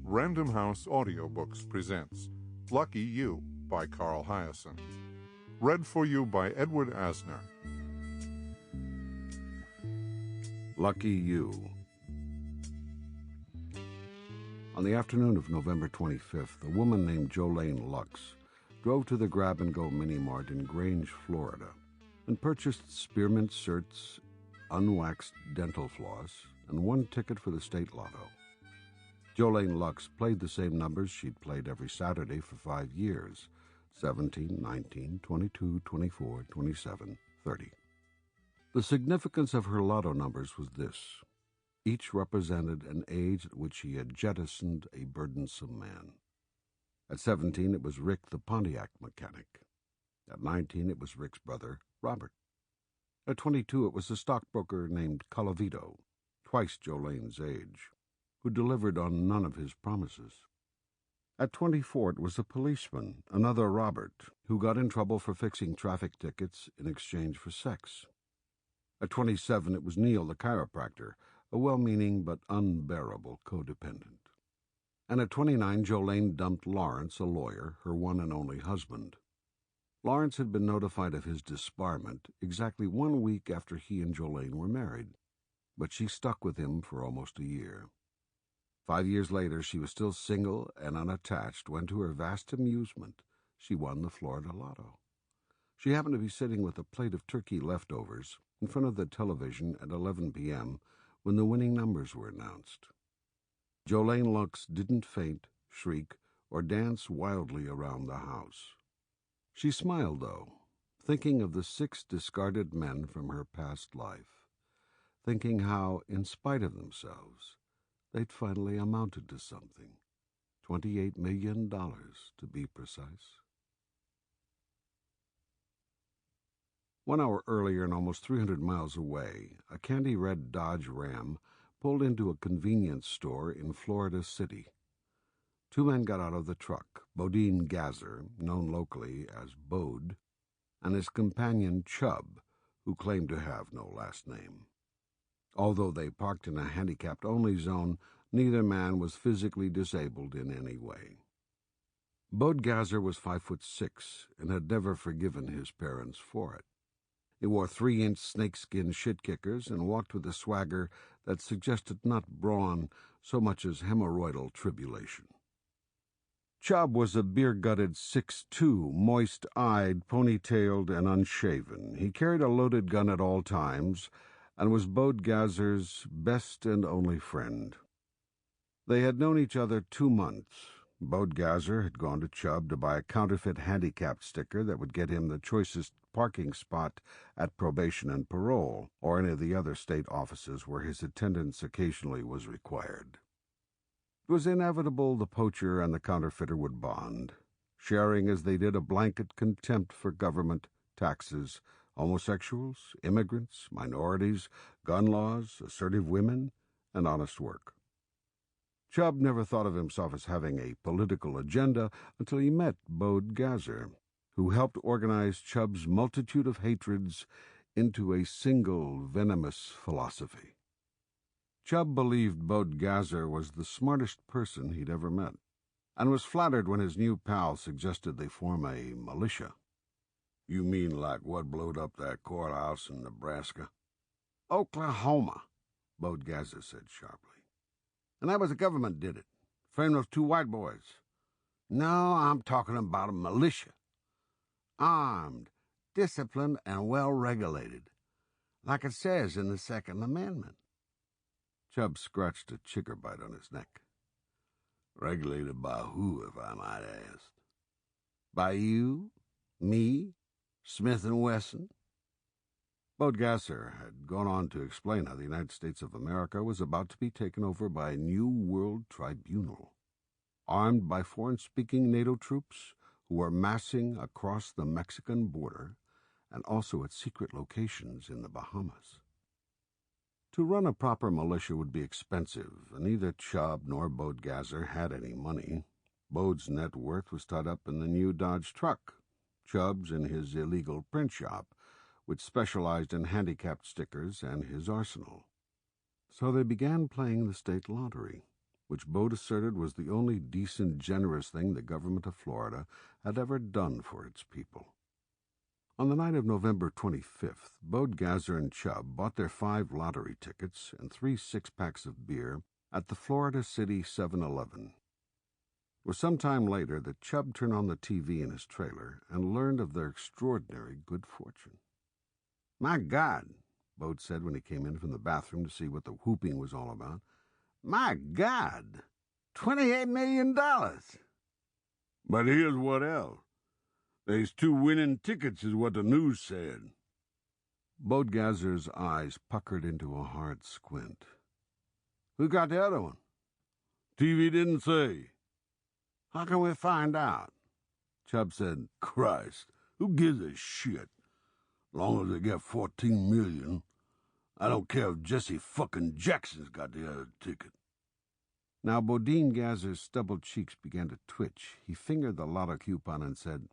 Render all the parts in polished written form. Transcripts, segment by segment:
Random House Audiobooks presents Lucky You by Carl Hiaasen. Read for you by Edward Asner. Lucky You. On the afternoon of November 25th, a woman named JoLayne Lucks drove to the grab-and-go mini-mart in Grange, Florida, and purchased spearmint certs, unwaxed dental floss, and one ticket for the state lotto. JoLayne Lucks played the same numbers she'd played every Saturday for 5 years, 17, 19, 22, 24, 27, 30. The significance of her lotto numbers was this. Each represented an age at which she had jettisoned a burdensome man. At 17, it was Rick the Pontiac mechanic. At 19, it was Rick's brother, Robert. At 22, it was a stockbroker named Calavito, twice JoLayne's age, who delivered on none of his promises. At 24, it was a policeman, another Robert, who got in trouble for fixing traffic tickets in exchange for sex. At 27, it was Neil the chiropractor, a well-meaning but unbearable codependent. And at 29, JoLayne dumped Lawrence, a lawyer, her one and only husband. Lawrence had been notified of his disbarment exactly 1 week after he and JoLayne were married, but she stuck with him for almost a year. 5 years later, she was still single and unattached when, to her vast amusement, she won the Florida Lotto. She happened to be sitting with a plate of turkey leftovers in front of the television at 11 p.m. when the winning numbers were announced. JoLayne Lucks didn't faint, shriek, or dance wildly around the house. She smiled, though, thinking of the 6 discarded men from her past life, thinking how, in spite of themselves, they'd finally amounted to something. $28 million, to be precise. 1 hour earlier and almost 300 miles away, a candy-red Dodge Ram pulled into a convenience store in Florida City. 2 men got out of the truck, Bodean Gazzer, known locally as Bode, and his companion Chub, who claimed to have no last name. Although they parked in a handicapped-only zone, neither man was physically disabled in any way. Bode Gazzer was 5'6" and had never forgiven his parents for it. He wore 3-inch snakeskin shit-kickers and walked with a swagger that suggested not brawn so much as hemorrhoidal tribulation. Chub was a beer-gutted 6'2", moist-eyed, ponytailed, and unshaven. He carried a loaded gun at all times and was Bode Gazzer's best and only friend. They had known each other 2 months. Bode Gazzer had gone to Chub to buy a counterfeit handicapped sticker that would get him the choicest parking spot at probation and parole, or any of the other state offices where his attendance occasionally was required. It was inevitable the poacher and the counterfeiter would bond, sharing as they did a blanket contempt for government, taxes, homosexuals, immigrants, minorities, gun laws, assertive women, and honest work. Chub never thought of himself as having a political agenda until he met Bode Gazzer, who helped organize Chub's multitude of hatreds into a single venomous philosophy. Chub believed Bode Gazzer was the smartest person he'd ever met, and was flattered when his new pal suggested they form a militia. "You mean like what blowed up that courthouse in Nebraska?" "Oklahoma," Bode Gazzer said sharply. "And that was the government did it. Framed those 2 white boys. No, I'm talking about a militia. Armed, disciplined, and well-regulated, like it says in the Second Amendment." Chub scratched a chigger bite on his neck. "Regulated by who, if I might ask?" "By you, me, Smith & Wesson." Bode Gazzer had gone on to explain how the United States of America was about to be taken over by a new world tribunal, armed by foreign-speaking NATO troops who were massing across the Mexican border and also at secret locations in the Bahamas. To run a proper militia would be expensive, and neither Chub nor Bode Gazzer had any money. Bode's net worth was tied up in the new Dodge truck, Chub's in his illegal print shop, which specialized in handicapped stickers, and his arsenal. So they began playing the state lottery, which Bode asserted was the only decent, generous thing the government of Florida had ever done for its people. On the night of November 25th, Bode, Gazzer, and Chub bought their 5 lottery tickets and 3 6-packs of beer at the Florida City 7-Eleven. It was some time later that Chub turned on the TV in his trailer and learned of their extraordinary good fortune. "My God," Bode said when he came in from the bathroom to see what the whooping was all about. "My God, $28 million. But here's what else. There's 2 winning tickets is what the news said." Bode Gazzer's eyes puckered into a hard squint. "Who got the other one?" "TV didn't say." "How can we find out?" Chub said, "Christ, who gives a shit? Long as they get 14 million. I don't care if Jesse fucking Jackson's got the other ticket." Now Bodean Gazzer's stubbled cheeks began to twitch. He fingered the lotto coupon and said,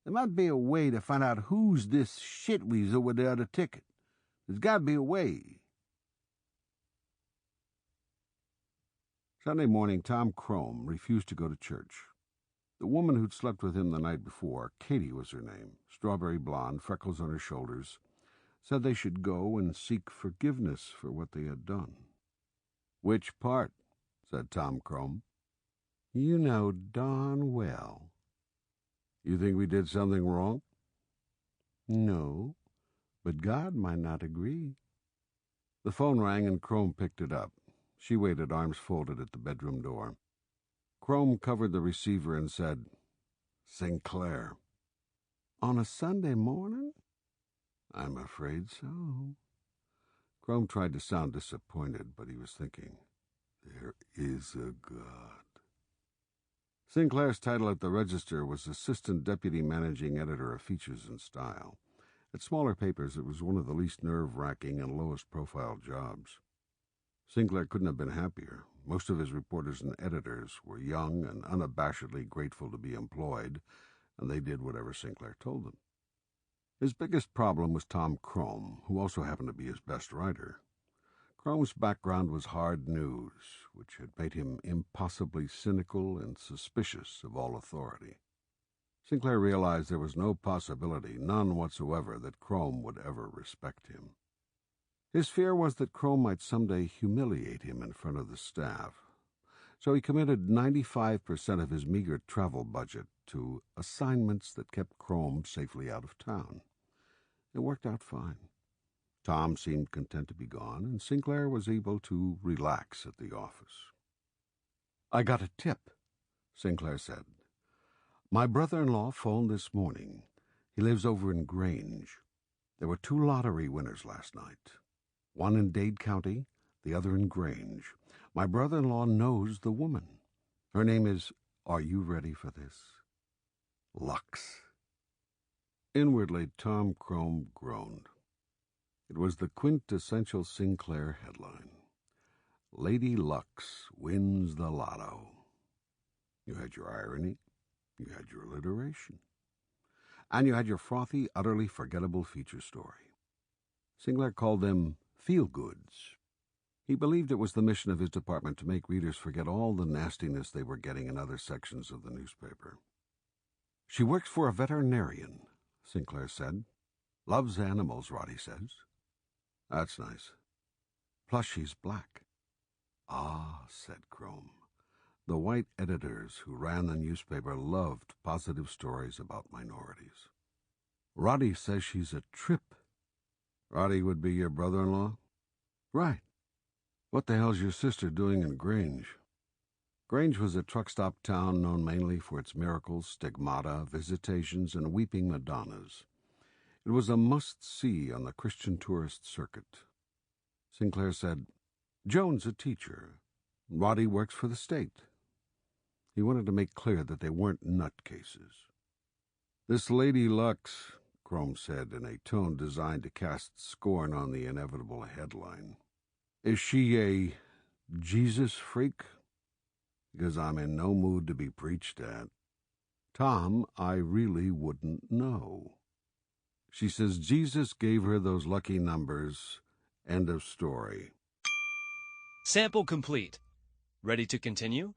"There might be a way to find out who's this shitweasel with the other ticket. There's got to be a way." Sunday morning, Tom Crome refused to go to church. The woman who'd slept with him the night before, Katie was her name, strawberry blonde, freckles on her shoulders, said they should go and seek forgiveness for what they had done. "Which part?" said Tom Crome. "You know darn well." "You think we did something wrong?" "No, but God might not agree." The phone rang and Crome picked it up. She waited, arms folded, at the bedroom door. Crome covered the receiver and said, "Sinclair." "On a Sunday morning?" "I'm afraid so." Crome tried to sound disappointed, but he was thinking, there is a God. Sinclair's title at the Register was Assistant Deputy Managing Editor of Features and Style. At smaller papers, it was one of the least nerve-wracking and lowest-profile jobs. Sinclair couldn't have been happier. Most of his reporters and editors were young and unabashedly grateful to be employed, and they did whatever Sinclair told them. His biggest problem was Tom Crome, who also happened to be his best writer. Crome's background was hard news, which had made him impossibly cynical and suspicious of all authority. Sinclair realized there was no possibility, none whatsoever, that Crome would ever respect him. His fear was that Crome might someday humiliate him in front of the staff, so he committed 95% of his meager travel budget to assignments that kept Crome safely out of town. It worked out fine. Tom seemed content to be gone, and Sinclair was able to relax at the office. "I got a tip," Sinclair said. "My brother-in-law phoned this morning. He lives over in Grange. There were 2 lottery winners last night. One in Dade County, the other in Grange. My brother-in-law knows the woman. Her name is, are you ready for this? Lucks." Inwardly, Tom Crome groaned. It was the quintessential Sinclair headline. Lady Lucks wins the Lotto. You had your irony, you had your alliteration, and you had your frothy, utterly forgettable feature story. Sinclair called them feel-goods. He believed it was the mission of his department to make readers forget all the nastiness they were getting in other sections of the newspaper. "She works for a veterinarian," Sinclair said. "Loves animals, Roddy says." "That's nice." "Plus she's black." "Ah," said Crome. The white editors who ran the newspaper loved positive stories about minorities. "Roddy says she's a trip." "Roddy would be your brother-in-law?" "Right." "What the hell's your sister doing in Grange?" Grange was a truck-stop town known mainly for its miracles, stigmata, visitations, and weeping Madonnas. It was a must-see on the Christian tourist circuit. Sinclair said, "Joan's a teacher. Roddy works for the state." He wanted to make clear that they weren't nutcases. "This Lady Lucks," Crome said in a tone designed to cast scorn on the inevitable headline. "Is she a Jesus freak? Because I'm in no mood to be preached at." "Tom, I really wouldn't know." "She says Jesus gave her those lucky numbers. End of story." Sample complete. Ready to continue?